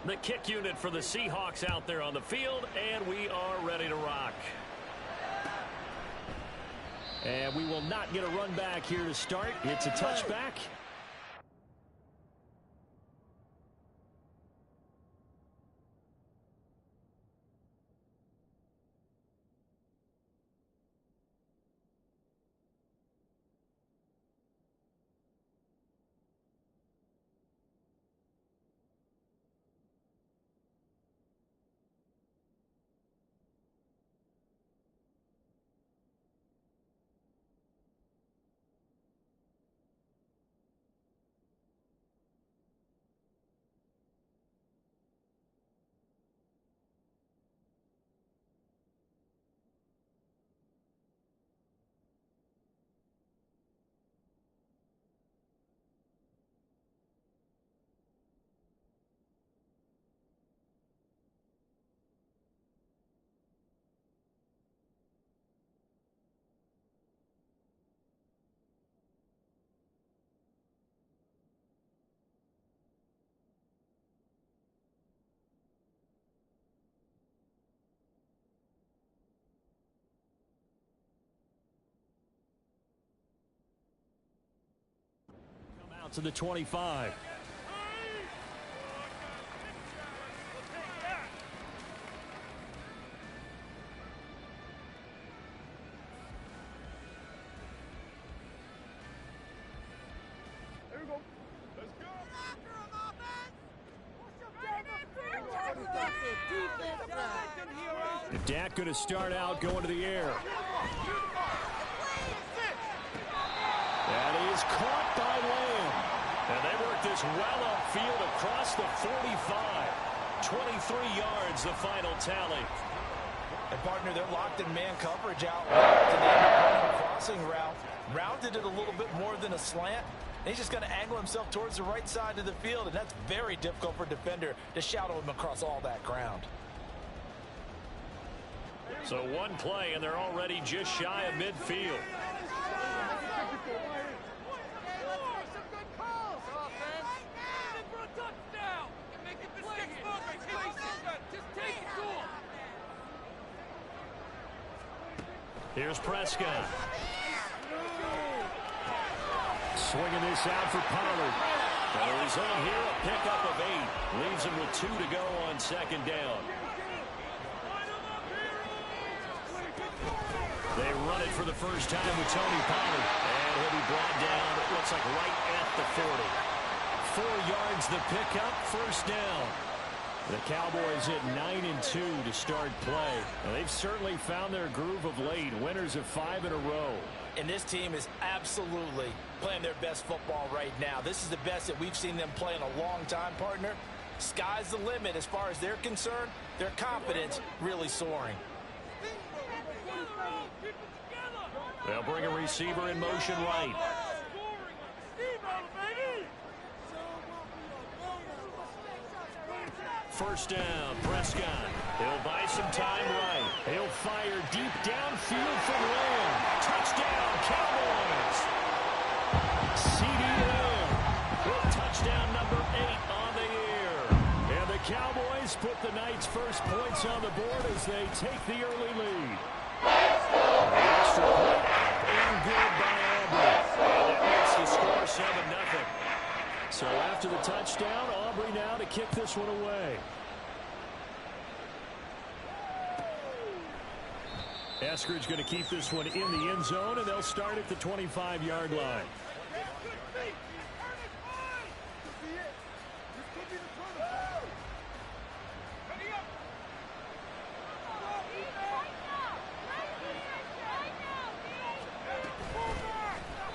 The kick unit for the Seahawks out there on the field, and we are ready to rock. And we will not get a run back here to start. It's a touchback. To the 25. There we go. Let's go. If Dak going to start out going to the air. That is caught by Lamb. And they work this well upfield across the 45. 23 yards, the final tally. And, partner, they're locked in man coverage out. And they end up running a crossing route. Rounded it a little bit more than a slant. And he's just going to angle himself towards the right side of the field. And that's very difficult for a defender to shadow him across all that ground. So one play, and they're already just shy of midfield. Here's Prescott. Swinging this out for Pollard. And the result here, a pickup of 8. Leaves him with 2 to go on second down. They run it for the first time with Tony Pollard. And he'll be brought down, it looks like right at the 40. 4 yards the pickup, first down. The Cowboys at 9-2 to start play. And they've certainly found their groove of late. Winners of 5 in a row. And this team is absolutely playing their best football right now. This is the best that we've seen them play in a long time, partner. Sky's the limit as far as they're concerned. Their confidence really soaring. They'll bring a receiver in motion right. First down, Prescott. He'll buy some time right. He'll fire deep downfield from Lamb. Touchdown, Cowboys. C.D. Lamb with touchdown number 8 on the year. And the Cowboys put the Knights' first points on the board as they take the early lead. The extra point and good by Aubrey. And that makes the score 7-0. So after the touchdown, Aubrey now to kick this one away. Eskridge going to keep this one in the end zone, and they'll start at the 25-yard line.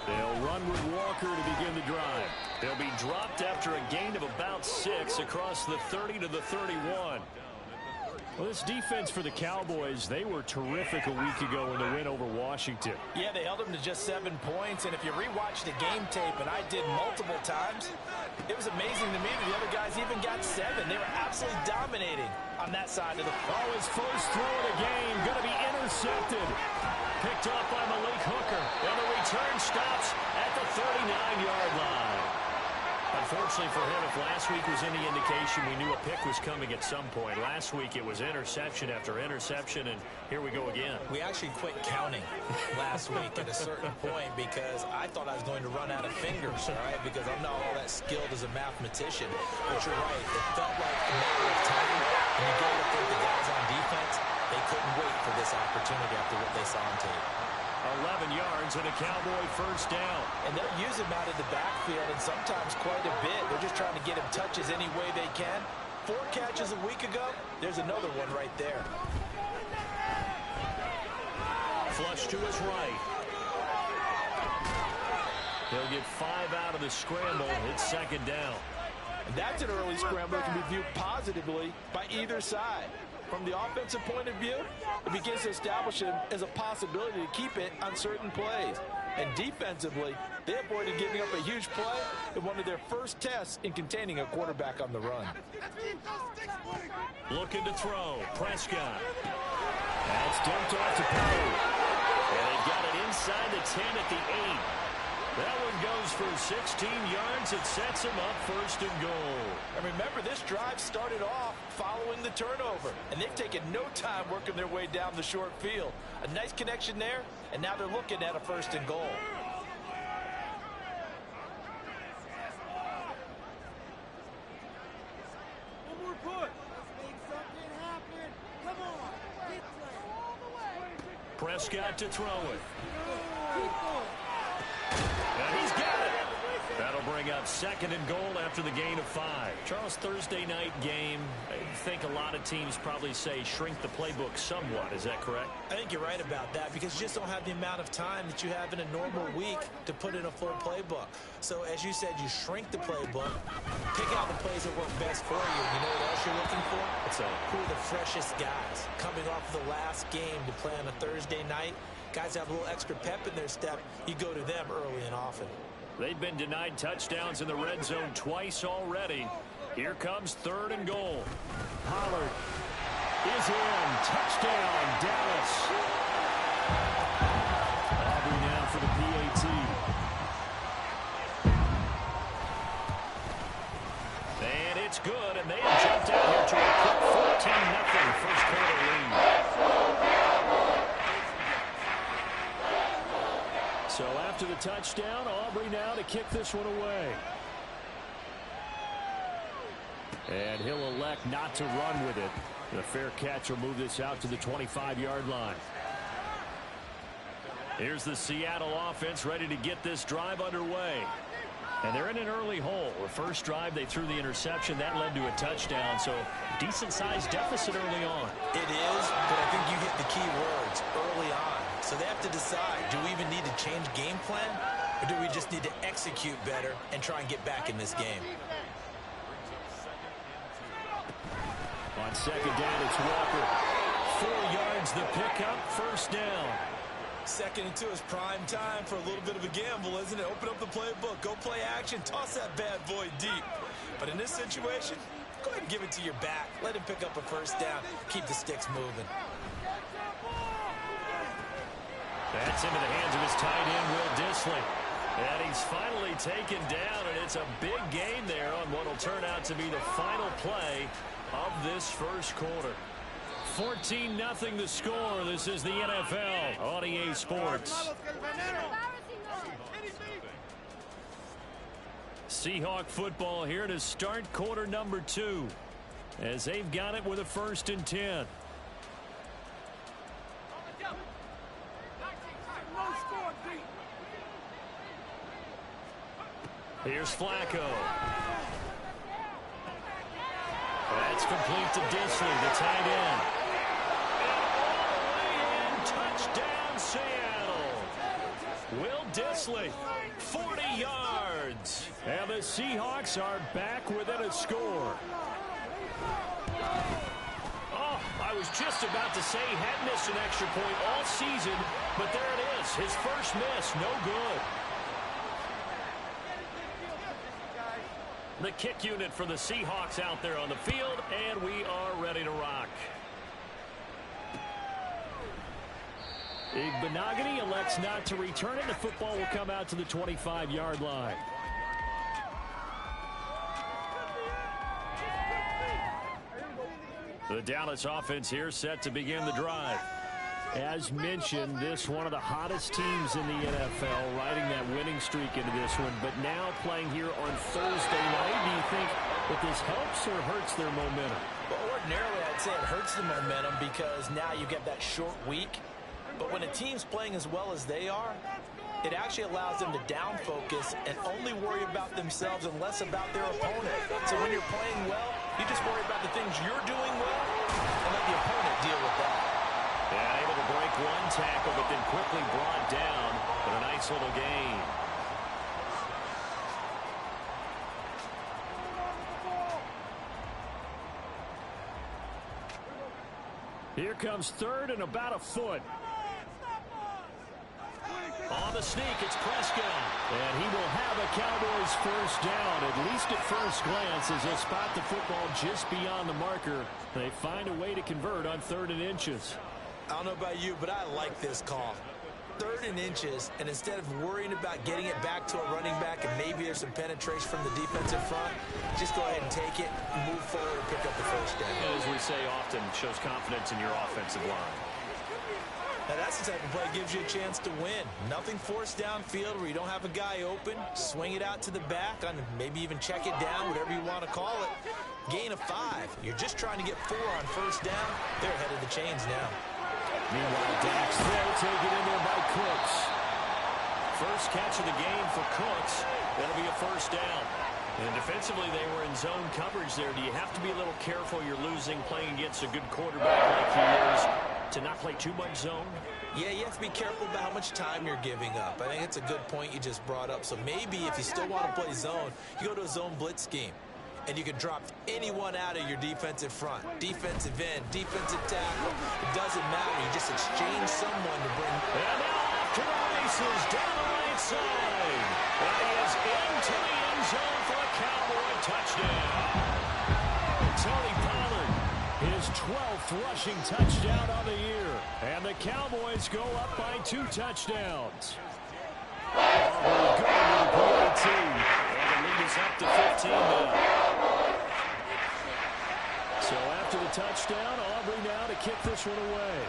They'll run with Walker to begin the drive. They'll be dropped after a gain of about 6 across the 30 to the 31. Well, this defense for the Cowboys, they were terrific a week ago in the win over Washington. Yeah, they held them to just 7 points. And if you rewatch the game tape, and I did multiple times, it was amazing to me that the other guys even got 7. They were absolutely dominating on that side of the field. Oh, his first throw of the game going to be intercepted. Picked up by Malik Hooker. And the return stops at the 39-yard line. A Unfortunately for him, if last week was any indication, we knew a pick was coming at some point. Last week it was interception after interception, and here we go again. We actually quit counting last week at a certain point because I thought I was going to run out of fingers, all right, because I'm not all that skilled as a mathematician. But you're right. It felt like a matter of time, and you got to think the guys on defense, they couldn't wait for this opportunity after what they saw on tape. 11 yards and a Cowboy first down. And they'll use him out of the backfield, and sometimes quite a bit. They're just trying to get him touches any way they can. 4 catches a week ago. There's another one right there. Flush to his right. He'll get 5 out of the scramble. It's second down. And that's an early scramble that can be viewed positively by either side. From the offensive point of view, it begins to establish him as a possibility to keep it on certain plays. And defensively, they avoided giving up a huge play in one of their first tests in containing a quarterback on the run. Looking to throw. Prescott. That's dumped off to Powell. And they got it inside the 10 at the 8. That one goes for 16 yards. It sets him up first and goal. And remember, this drive started off following the turnover. And they've taken no time working their way down the short field. A nice connection there, and now they're looking at a first and goal. One more push. Let's make something happen. Come on. Get all the way. Prescott to throw it. Keep going. And he's got it. That'll bring up second and goal after the gain of 5. Charles, Thursday night game, I think a lot of teams probably say shrink the playbook somewhat. Is that correct? I think you're right about that because you just don't have the amount of time that you have in a normal week to put in a full playbook. So as you said, you shrink the playbook, pick out the plays that work best for you. You know what else you're looking for? Who are the freshest guys coming off of the last game to play on a Thursday night? Guys have a little extra pep in their step. You go to them early and often. They've been denied touchdowns in the red zone twice already. Here comes third and goal. Pollard is in. Touchdown, Dallas. Aubrey now for the PAT. And it's good, and they have jumped out here to a quick 14-0 first quarter lead. So after the touchdown, Aubrey now to kick this one away. And he'll elect not to run with it. The fair catch will move this out to the 25-yard line. Here's the Seattle offense ready to get this drive underway. And they're in an early hole. The first drive, they threw the interception. That led to a touchdown. So decent-sized deficit early on. It is, but I think you hit the key words early on. So they have to decide, do we even need to change game plan? Or do we just need to execute better and try and get back in this game? On second down, it's Walker. 4 yards the pickup, first down. 2nd and 2 is prime time for a little bit of a gamble, isn't it? Open up the playbook, go play action, toss that bad boy deep. But in this situation, go ahead and give it to your back. Let him pick up a first down, keep the sticks moving. That's into the hands of his tight end, Will Dissly. And he's finally taken down, and it's a big gain there on what will turn out to be the final play of this first quarter. 14-0 the score. This is the NFL on EA Sports. Seahawk football here to start quarter number 2 as they've got it with a 1st and 10. Here's Flacco. That's complete to Dissly, the tight end. And touchdown, Seattle. Will Dissly, 40 yards. And the Seahawks are back within a score. Oh, I was just about to say he had missed an extra point all season, but there it is. His first miss, no good. The kick unit for the Seahawks out there on the field, and we are ready to rock. Igbenogany elects not to return it. The football will come out to the 25-yard line. The Dallas offense here set to begin the drive. As mentioned, this one of the hottest teams in the NFL, riding that winning streak into this one. But now playing here on Thursday night, do you think that this helps or hurts their momentum? Well, ordinarily, I'd say it hurts the momentum because now you get that short week. But when a team's playing as well as they are, it actually allows them to down focus and only worry about themselves and less about their opponent. So when you're playing well, you just worry about the things you're doing well and let the opponent deal with that. Yeah, able to break one tackle, but then quickly brought down. But a nice little gain. Here comes third and about a foot. On the sneak, it's Prescott. And he will have a Cowboys first down, at least at first glance, as they'll spot the football just beyond the marker. They find a way to convert on 3rd and inches. I don't know about you, but I like this call. 3rd and inches, and instead of worrying about getting it back to a running back and maybe there's some penetration from the defensive front, just go ahead and take it, move forward, and pick up the first down. As we say often, shows confidence in your offensive line. Now that's the type of play that gives you a chance to win. Nothing forced downfield where you don't have a guy open. Swing it out to the back, on maybe even check it down, whatever you want to call it. Gain of 5. You're just trying to get 4 on first down. They're ahead of the chains now. Meanwhile, Dak's throw taken in there by Cooks. First catch of the game for Cooks. That'll be a first down. And defensively, they were in zone coverage there. Do you have to be a little careful? You're losing playing against a good quarterback like he is to not play too much zone? Yeah, you have to be careful about how much time you're giving up. I think it's a good point you just brought up. So maybe if you still want to play zone, you go to a zone blitz scheme. And you can drop anyone out of your defensive front. Defensive end, defensive tackle. It doesn't matter. You just exchange someone to bring. And now off to the races down the right side. And he is into the end zone for a Cowboy touchdown. Tony Pollard, his 12th rushing touchdown on the year. And the Cowboys go up by 2 touchdowns. Auburn going to the PAT. And the lead is up to 15 now. So after the touchdown, Aubrey now to kick this one away.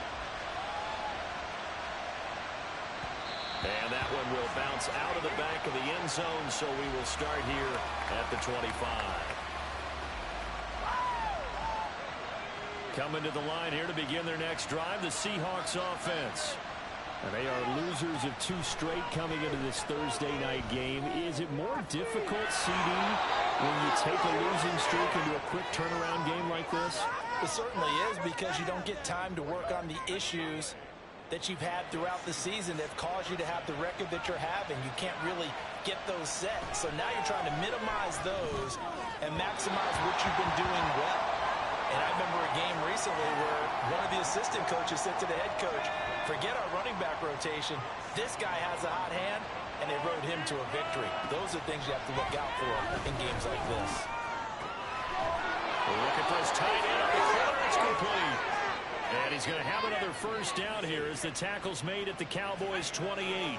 And that one will bounce out of the back of the end zone, so we will start here at the 25. Coming to the line here to begin their next drive, the Seahawks offense. And they are losers of 2 straight coming into this Thursday night game. Is it more difficult, CD, when you take a losing streak into a quick turnaround game like this? It certainly is, because you don't get time to work on the issues that you've had throughout the season that caused you to have the record that you're having. You can't really get those set. So now you're trying to minimize those and maximize what you've been doing well. And I remember a game recently where one of the assistant coaches said to the head coach, forget our running back rotation. This guy has a hot hand, and they rode him to a victory. Those are things you have to look out for in games like this. Look at this tight end on the corner. It's complete. And he's going to have another first down here as the tackle's made at the Cowboys' 28.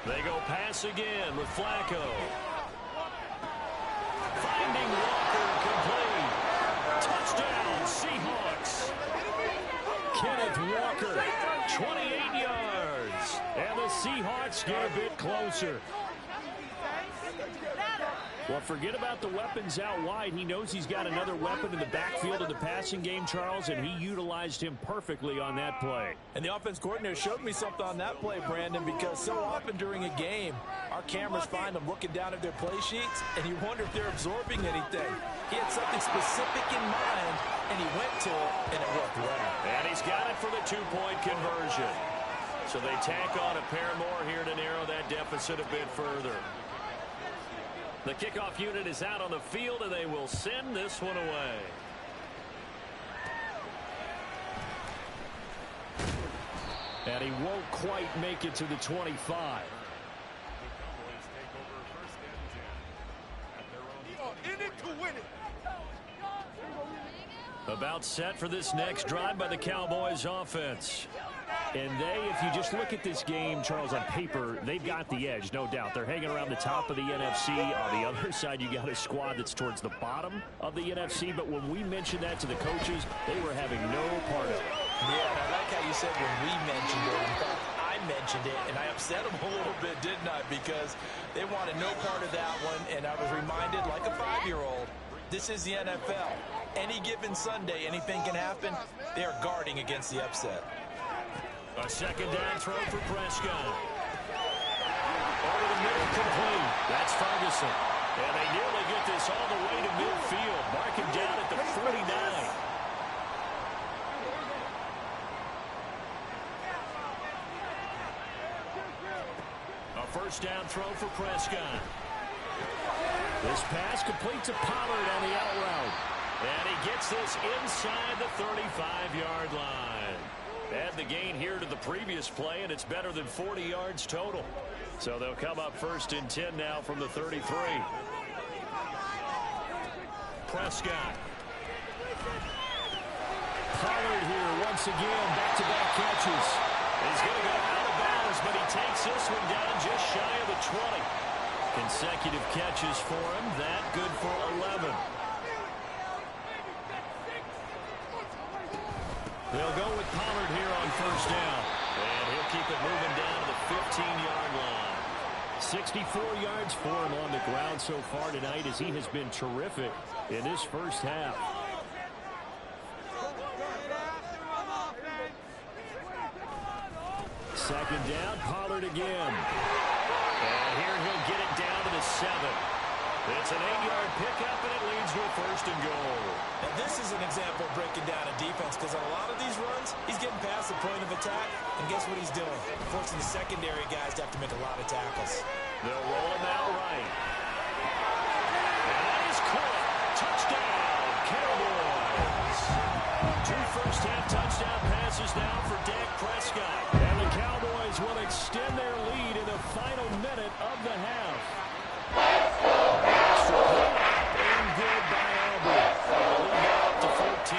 They go pass again with Flacco. Finding Walker, complete. Touchdown, Seahawks. Kenneth Walker, 28 yards. And the Seahawks get a bit closer. Well, forget about the weapons out wide. He knows he's got another weapon in the backfield of the passing game, Charles, and he utilized him perfectly on that play. And the offense coordinator showed me something on that play, Brandon, because so often during a game, our cameras find them looking down at their play sheets, and you wonder if they're absorbing anything. He had something specific in mind, and he went to it, and it worked well. And he's got it for the 2-point conversion. So they tack on a pair more here to narrow that deficit a bit further. The kickoff unit is out on the field, and they will send this one away. And he won't quite make it to the 25. About set for this next drive by the Cowboys offense. And if you just look at this game, Charles, on paper, they've got the edge, no doubt. They're hanging around the top of the NFC. On the other side, you got a squad that's towards the bottom of the NFC. But when we mentioned that to the coaches, they were having no part of it. Yeah, and I like how you said when we mentioned it. In fact, I mentioned it, and I upset them a little bit, didn't I? Because they wanted no part of that one, and I was reminded, like a 5-year-old, this is the NFL. Any given Sunday, anything can happen. They are guarding against the upset. A second down throw for Prescott. Over the middle, complete. That's Ferguson. And they nearly get this all the way to midfield. Mark him down at the 49. A first down throw for Prescott. This pass complete to Pollard on the out route. And he gets this inside the 35-yard line. Add the gain here to the previous play, and it's better than 40 yards total. So they'll come up first and 10 now from the 33. Prescott. Pollard here once again, back-to-back catches. He's going to go out of bounds, but he takes this one down just shy of the 20. Consecutive catches for him. That good for 11. They'll go with Pollard here on first down. And he'll keep it moving down to the 15-yard line. 64 yards for him on the ground so far tonight as he has been terrific in this first half. Second down, Pollard again. And here he'll get it down to the 7. It's an 8-yard pickup, and it leads to a first and goal. And this is an example of breaking down a defense, because on a lot of these runs, he's getting past the point of attack, and guess what he's doing? Forcing the secondary guys to have to make a lot of tackles. They'll roll him out right. And that is caught. Touchdown, Cowboys. 2 first-half touchdown passes now for Dak Prescott. And the Cowboys will extend their lead in the final minute of the half. Extra point and good by Aubrey. They'll lead now up to 14.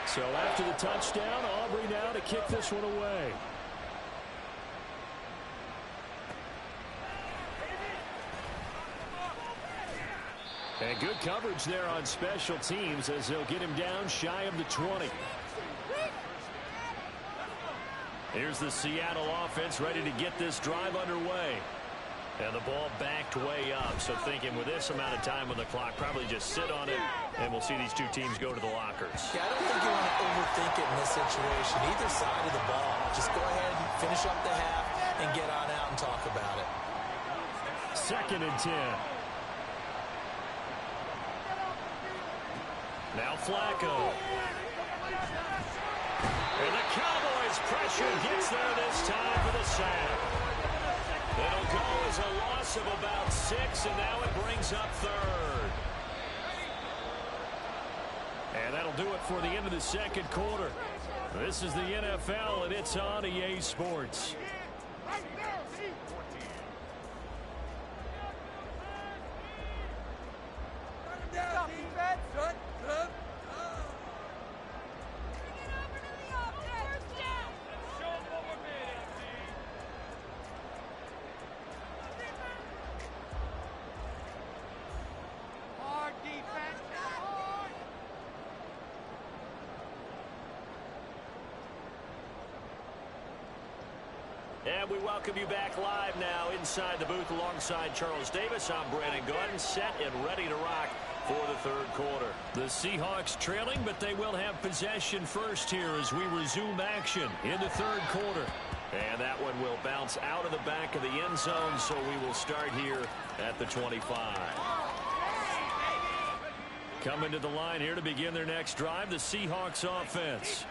So after the touchdown, Aubrey now to kick this one away. And good coverage there on special teams as they'll get him down shy of the 20. Here's the Seattle offense ready to get this drive underway. And the ball backed way up. So thinking with this amount of time on the clock, probably just sit on it, and we'll see these two teams go to the lockers. Yeah, I don't think you want to overthink it in this situation. Either side of the ball. Just go ahead and finish up the half and get on out and talk about it. Second and 10. Now Flacco. And the Cowboys pressure gets there this time for the sack. It'll go as a loss of about 6, and now it brings up third. And that'll do it for the end of the second quarter. This is the NFL, and it's on EA Sports. And we welcome you back live now inside the booth alongside Charles Davis. I'm Brandon Gordon, set and ready to rock for the third quarter. The Seahawks trailing, but they will have possession first here as we resume action in the third quarter. And that one will bounce out of the back of the end zone, so we will start here at the 25. Coming to the line here to begin their next drive, the Seahawks offense.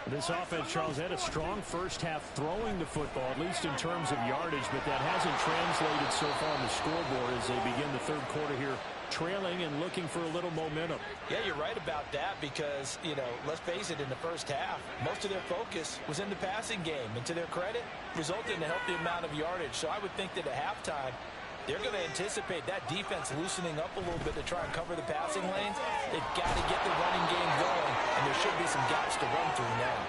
This offense, Charles, had a strong first half throwing the football, at least in terms of yardage, but that hasn't translated so far on the scoreboard as they begin the third quarter here, trailing and looking for a little momentum. Yeah, you're right about that because, you know, let's face it, in the first half, most of their focus was in the passing game, and to their credit, resulted in a healthy amount of yardage. So I would think that at halftime, they're going to anticipate that defense loosening up a little bit to try and cover the passing lanes. They've got to get the running game going, and there should be some gaps to run through now.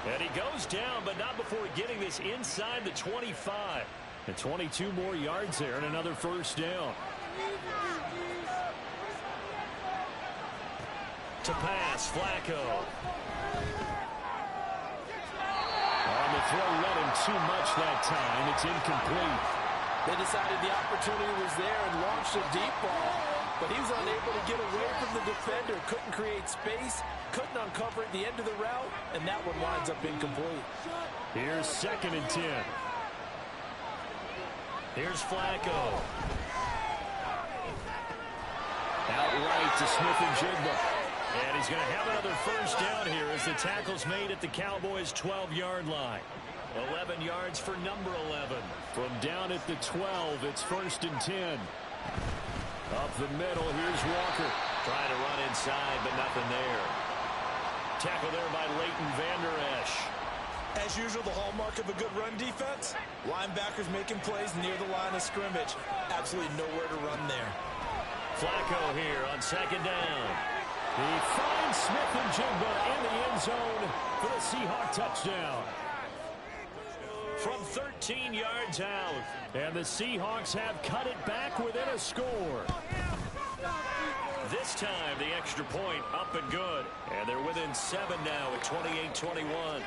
And he goes down, but not before getting this inside the 25. And 22 more yards there and another first down. To pass, Flacco. On the throw, led him too much that time. It's incomplete. They decided the opportunity was there and launched a deep ball, but he was unable to get away from the defender. Couldn't create space, couldn't uncover at the end of the route, and that one winds up incomplete. Here's 2nd and 10. Here's Flacco. Outright to Smith-Njigba. And he's going to have another first down here as the tackle's made at the Cowboys' 12-yard line. 11 yards for number 11. From down at the 12, it's 1st and 10. Up the middle, here's Walker. Trying to run inside, but nothing there. Tackle there by Leighton Vander Esch. As usual, the hallmark of a good run defense, linebackers making plays near the line of scrimmage. Absolutely nowhere to run there. Flacco here on 2nd down. He finds Smith-Njigba in the end zone for the Seahawk touchdown. From 13 yards out, and the Seahawks have cut it back within a score. This time, the extra point up and good, and they're within 7 now at 28-21.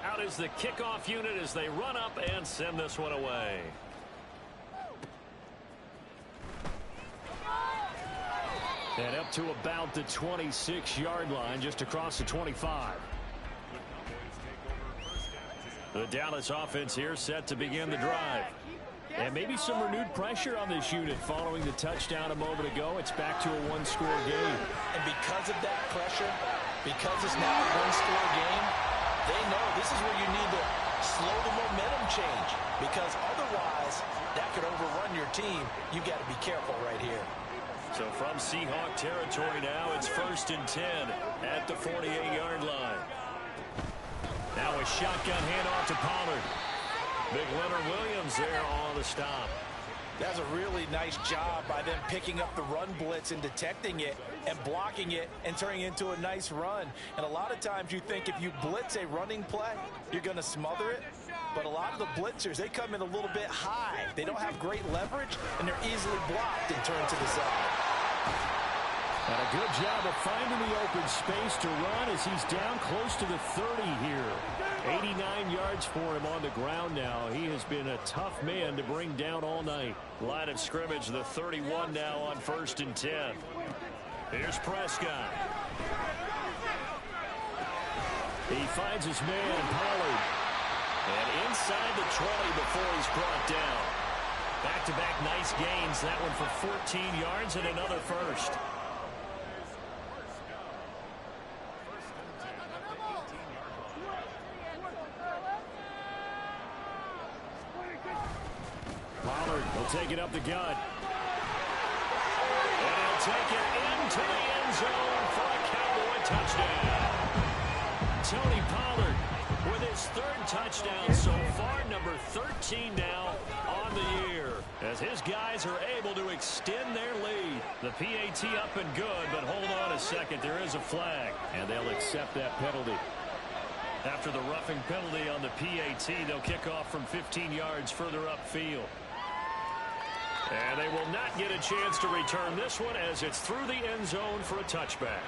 Out is the kickoff unit as they run up and send this one away. And up to about the 26-yard line, just across the 25. The Dallas offense here set to begin the drive. And maybe some renewed pressure on this unit following the touchdown a moment ago. It's back to a one-score game. And because of that pressure, because it's now a one-score game, they know this is where you need to slow the momentum change. Because otherwise, that could overrun your team. You've got to be careful right here. So from Seahawk territory now, it's 1st and 10 at the 48-yard line. Now a shotgun handoff to Pollard. Big Leonard Williams there on the stop. That's a really nice job by them picking up the run blitz and detecting it and blocking it and turning it into a nice run. And a lot of times you think if you blitz a running play, you're going to smother it. But a lot of the blitzers, they come in a little bit high. They don't have great leverage, and they're easily blocked and turned to the side. And a good job of finding the open space to run as he's down close to the 30 here. 89 yards for him on the ground now. He has been a tough man to bring down all night. Line of scrimmage, the 31 now on 1st and 10. Here's Prescott. He finds his man, Pollard. And inside the 20 before he's brought down. Back-to-back nice gains. That one for 14 yards and another first. Pollard will take it up the gut. And he'll take it into the end zone for a Cowboy touchdown. Tony Pollard with his 3rd touchdown so far, number 13 now on the year. As his guys are able to extend their lead. The PAT up and good, but hold on a second. There is a flag, and they'll accept that penalty. After the roughing penalty on the PAT, they'll kick off from 15 yards further upfield. And they will not get a chance to return this one as it's through the end zone for a touchback.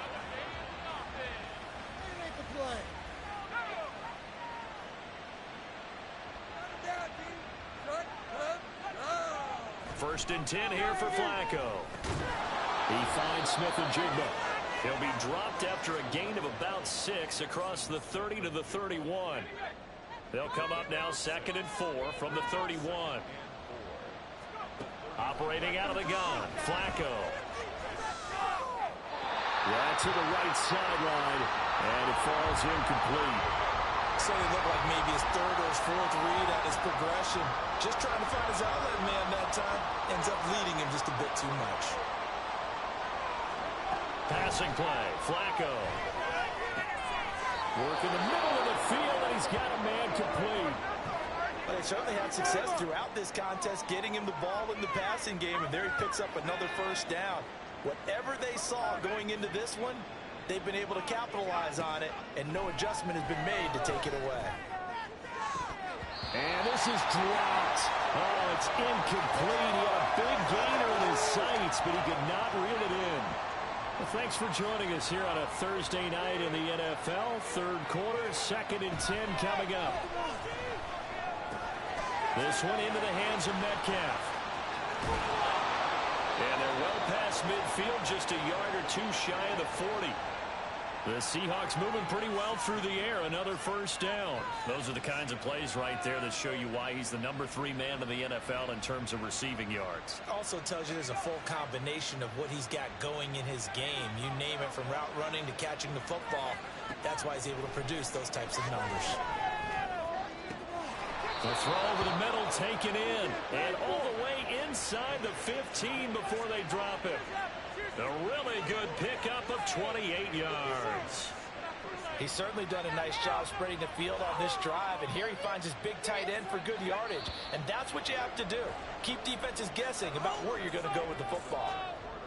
1st and 10 here for Flacco. He finds Smith-Njigba. He'll be dropped after a gain of about 6 across the 30 to the 31. They'll come up now 2nd and 4 from the 31. Operating out of the gun, Flacco. Right to the right sideline, and it falls incomplete. So it looked like maybe his 3rd or his 4th read on his progression. Just trying to find his outlet man that time. Ends up leading him just a bit too much. Passing play, Flacco. Work in the middle of the field, and he's got a man complete. Well, they certainly had success throughout this contest, getting him the ball in the passing game, and there he picks up another first down. Whatever they saw going into this one, they've been able to capitalize on it, and no adjustment has been made to take it away. And this is dropped. Oh, it's incomplete. He had a big gainer in his sights, but he could not reel it in. Well, thanks for joining us here on a Thursday night in the NFL. Third quarter, 2nd and 10 coming up. This one into the hands of Metcalf. And they're well past midfield, just a yard or two shy of the 40. The Seahawks moving pretty well through the air. Another first down. Those are the kinds of plays right there that show you why he's the number 3 man in the NFL in terms of receiving yards. Also tells you there's a full combination of what he's got going in his game. You name it, from route running to catching the football. That's why he's able to produce those types of numbers. The throw over the middle taken in. And all the way inside the 15 before they drop it. A really good pickup of 28 yards. He's certainly done a nice job spreading the field on this drive, and here he finds his big tight end for good yardage. And that's what you have to do. Keep defenses guessing about where you're going to go with the football.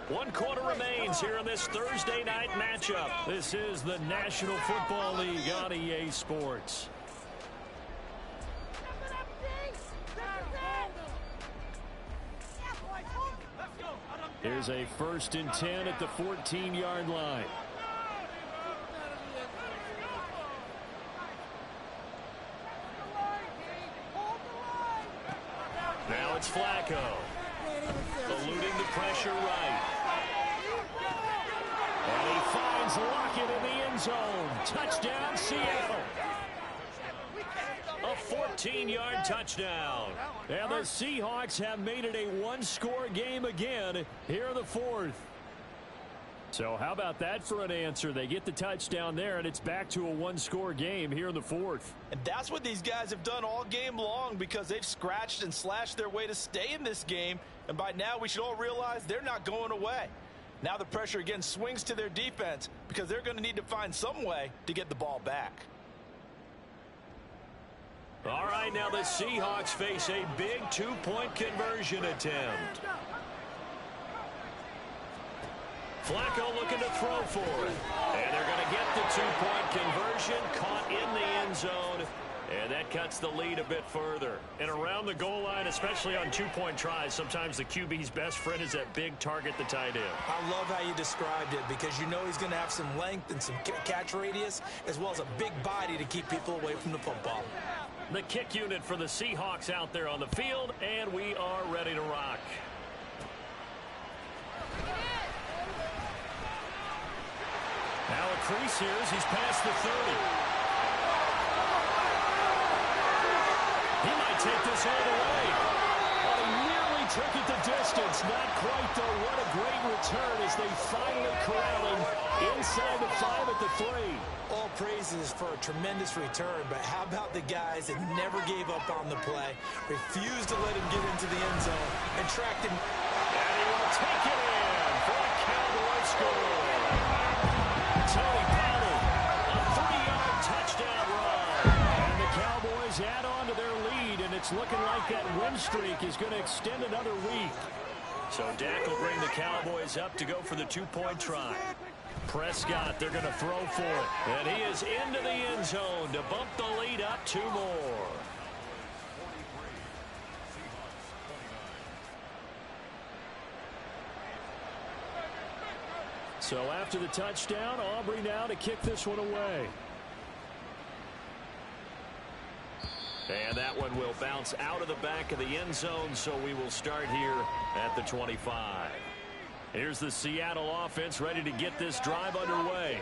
1 quarter remains here in this Thursday night matchup. This is the National Football League on EA Sports. Here's a 1st and 10 at the 14-yard line. Now it's Flacco. Eluding the pressure right. And he finds Lockett in the end zone. Touchdown, Seattle. A 14-yard touchdown. And the Seahawks have made it a 1-score game again here in the 4th. So how about that for an answer? They get the touchdown there, and it's back to a 1-score game here in the 4th. And that's what these guys have done all game long, because they've scratched and slashed their way to stay in this game. And by now, we should all realize they're not going away. Now the pressure again swings to their defense, because they're going to need to find some way to get the ball back. All right, now the Seahawks face a big 2-point conversion attempt. Flacco looking to throw for it. And they're going to get the 2-point conversion, caught in the end zone. And that cuts the lead a bit further. And around the goal line, especially on 2-point tries, sometimes the QB's best friend is that big target, the tight end. I love how you described it, because you know he's going to have some length and some catch radius, as well as a big body to keep people away from the football. The kick unit for the Seahawks out there on the field, and we are ready to rock. Now a crease here as he's past the 30. He might take this all the way. Oh, he nearly took it the distance. Not quite, though. What a great return as they finally corral him inside the 5 at the 3. All praises for a tremendous return, but how about the guys that never gave up on the play, refused to let him get into the end zone, and tracked him. And he will take it in for a Cowboy score. Tony Pollard, a 3-yard touchdown run. And the Cowboys add on to their lead, and it's looking like that win streak is going to extend another week. So Dak will bring the Cowboys up to go for the 2-point try. Prescott, they're going to throw for it. And he is into the end zone to bump the lead up 2 more. So after the touchdown, Aubrey now to kick this one away. And that one will bounce out of the back of the end zone, so we will start here at the 25. Here's the Seattle offense ready to get this drive underway.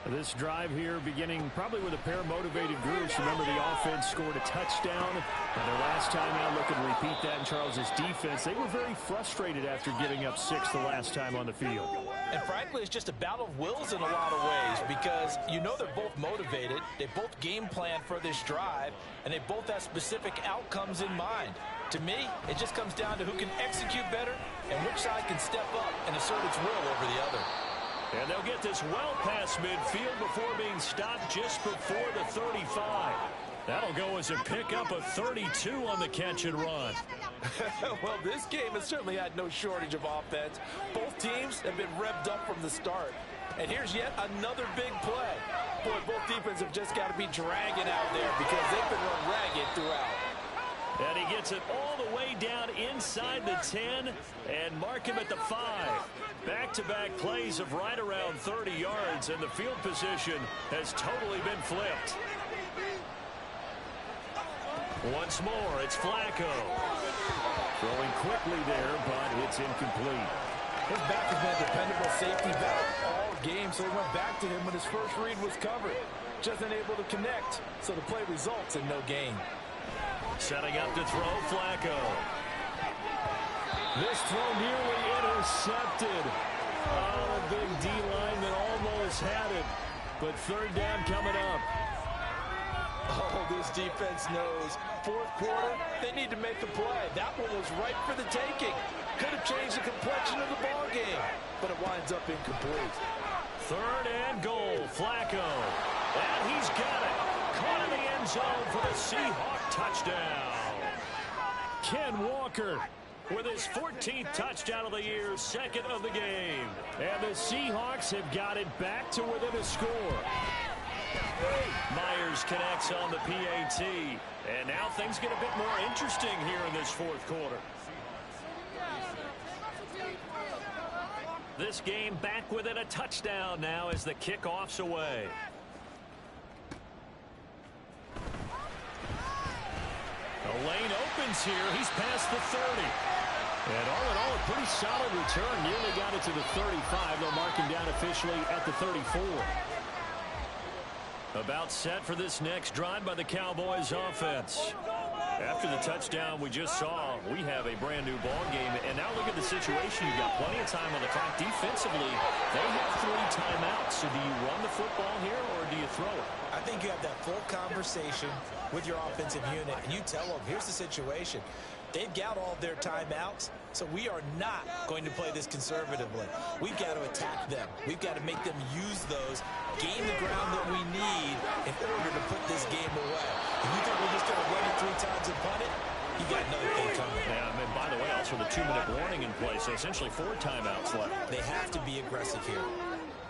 This drive here beginning probably with a pair of motivated groups. Remember, the offense scored a touchdown. And their last time out, looking to repeat that in Charles's defense. They were very frustrated after giving up 6 the last time on the field. And frankly, it's just a battle of wills in a lot of ways, because you know they're both motivated. They both game plan for this drive, and they both have specific outcomes in mind. To me, it just comes down to who can execute better and which side can step up and assert its will over the other. And they'll get this well past midfield before being stopped just before the 35. That'll go as a pickup of 32 on the catch and run. Well, this game has certainly had no shortage of offense. Both teams have been revved up from the start. And here's yet another big play. Boy, both defenses have just got to be dragging out there because they've been run ragged throughout. And he gets it all the way down inside the 10 and mark him at the 5. Back-to-back plays of right around 30 yards, and the field position has totally been flipped. Once more, it's Flacco. Throwing quickly there, but it's incomplete. His back has been a dependable safety valve all game, so he went back to him when his first read was covered. Just unable to connect, so the play results in no gain. Setting up to throw, Flacco. This throw nearly intercepted. Oh, a big D-line that almost had it. But third down coming up. Oh, this defense knows. Fourth quarter, they need to make the play. That one was right for the taking. Could have changed the complexion of the ball game, but it winds up incomplete. Third and goal, Flacco. And he's got it. Caught in the end zone for the Seahawk touchdown. Ken Walker with his 14th touchdown of the year, second of the game. And the Seahawks have got it back to within a score. Myers connects on the PAT. And now things get a bit more interesting here in this fourth quarter. This game back within a touchdown now as the kickoff's away. The lane opens here. He's past the 30. And all in all, a pretty solid return. Nearly got it to the 35. They'll mark him down officially at the 34. About set for this next drive by the Cowboys offense. After the touchdown we just saw, we have a brand new ball game. And now look at the situation. You've got plenty of time on the clock. Defensively, they have 3 timeouts. So do you run the football here or do you throw it? I think you have that full conversation with your offensive unit, and you tell them, here's the situation. They've got all their timeouts, so we are not going to play this conservatively. We've got to attack them. We've got to make them use those, gain the ground that we need in order to put this game away. If you think we're just going to run it 3 times and punt it, you got another thing coming. Yeah, and by the way, also the 2-minute warning in place, so essentially 4 timeouts left. They have to be aggressive here.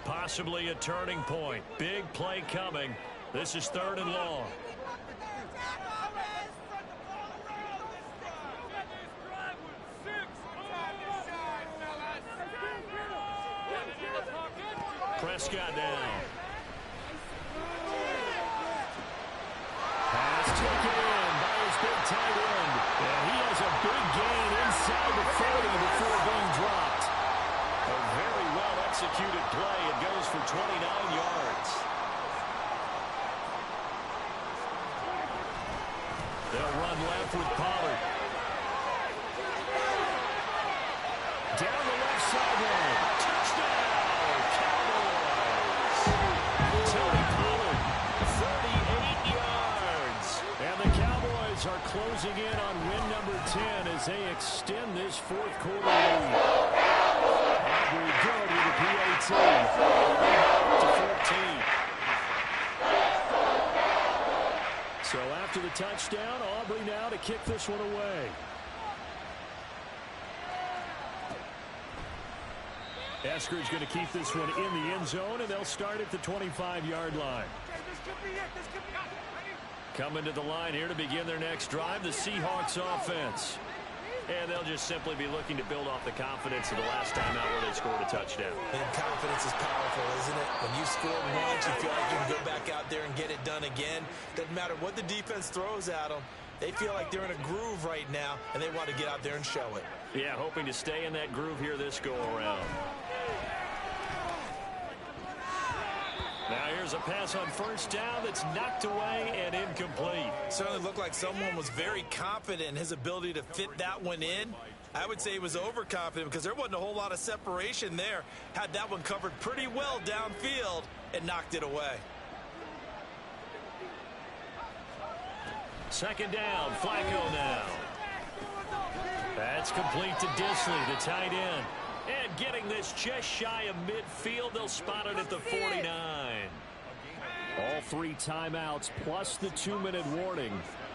Possibly a turning point. Big play coming. This is 3rd and long. Prescott down. Pass taken in by his big tight end. And he has a big gain inside the 40 before being dropped. A very well-executed play. It goes for 29 yards. They'll run left with Pollard. Down the left sideline. Touchdown, Cowboys. Tony Pollard, 38 yards. And the Cowboys are closing in on win number 10 as they extend this fourth quarter lead. Aubrey good with the PAT. To 14. So after the touchdown, Aubrey now to kick this one away. Eskridge going to keep this one in the end zone, and they'll start at the 25-yard line. Coming to the line here to begin their next drive, the Seahawks offense. And they'll just simply be looking to build off the confidence of the last time out where they scored a touchdown. And confidence is powerful, isn't it? When you score once, you feel like you can go back out there and get it done again. Doesn't matter what the defense throws at them. They feel like they're in a groove right now, and they want to get out there and show it. Yeah, hoping to stay in that groove here this go-around. Now here's a pass on first down that's knocked away and incomplete. Certainly looked like someone was very confident in his ability to fit that one in. I would say he was overconfident because there wasn't a whole lot of separation there. Had that one covered pretty well downfield and knocked it away. Second down, Flacco now. That's complete to Disley, the tight end. And getting this just shy of midfield, they'll spot it at the 49. All 3 timeouts plus the 2-minute warning.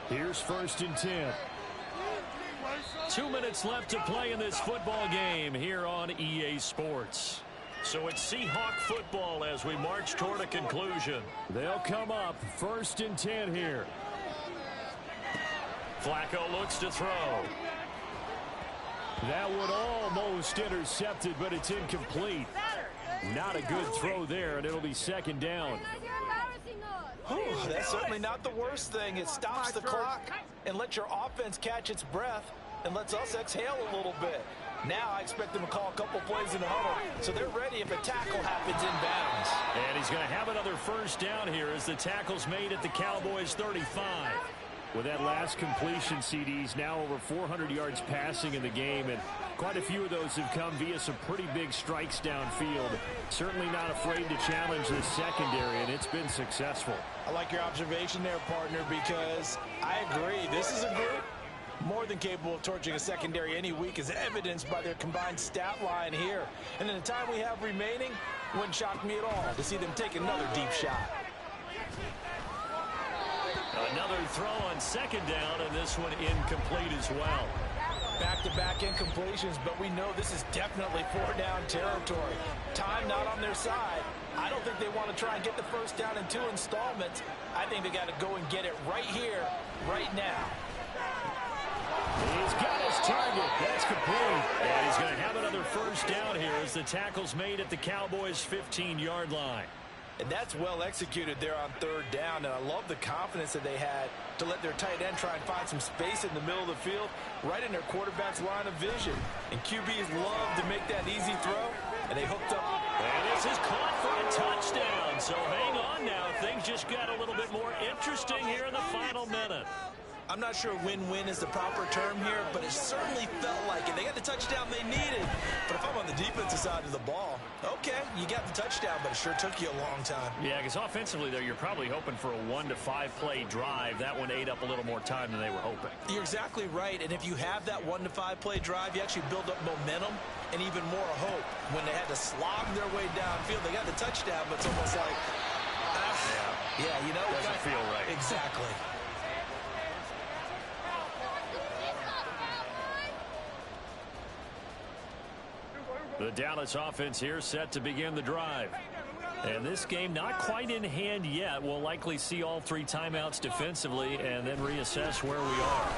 Here's 1st and 10. 2 minutes left to play in this football game here on EA Sports. So it's Seahawk football as we march toward a conclusion. They'll come up 1st and 10 here. Flacco looks to throw. That one almost intercepted, but it's incomplete. Not a good throw there, and it'll be 2nd down. That's certainly not the worst thing. It stops the clock and lets your offense catch its breath and lets us exhale a little bit. Now I expect them to call a couple plays in the huddle, so they're ready if a tackle happens in bounds. And he's going to have another 1st down here as the tackle's made at the Cowboys' 35. With that last completion, CDs now over 400 yards passing in the game, and quite a few of those have come via some pretty big strikes downfield. Certainly not afraid to challenge the secondary, and it's been successful. I like your observation there, partner, because I agree. This is a group more than capable of torching a secondary any week, as evidenced by their combined stat line here. And in the time we have remaining, it wouldn't shock me at all to see them take another deep shot. Another throw on 2nd down, and this one incomplete as well. Back-to-back incompletions, but we know this is definitely 4-down territory. Time not on their side. I don't think they want to try and get the 1st down in 2 installments. I think they got to go and get it right here, right now. He's got his target. That's complete. And he's going to have another 1st down here as the tackle's made at the Cowboys' 15-yard line. And that's well executed there on 3rd down. And I love the confidence that they had to let their tight end try and find some space in the middle of the field, right in their quarterback's line of vision. And QBs love to make that easy throw, and they hooked up. And this is caught for a touchdown. So hang on now. Things just got a little bit more interesting here in the final minute. I'm not sure win-win is the proper term here, but it certainly felt like it. They got the touchdown they needed. But if I'm on the defensive side of the ball, okay, you got the touchdown, but it sure took you a long time. Yeah, because offensively, though, you're probably hoping for a 1 to 5 play drive. That one ate up a little more time than they were hoping. You're exactly right. And if you have that 1 to 5 play drive, you actually build up momentum and even more hope. When they had to slog their way downfield, they got the touchdown, but it's almost like, yeah, you know. Doesn't feel right. Exactly. The Dallas offense here set to begin the drive. And this game not quite in hand yet. We'll likely see all 3 timeouts defensively and then reassess where we are.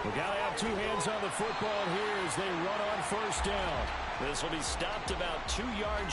We got to have 2 hands on the football here as they run on 1st down. This will be stopped about 2 yards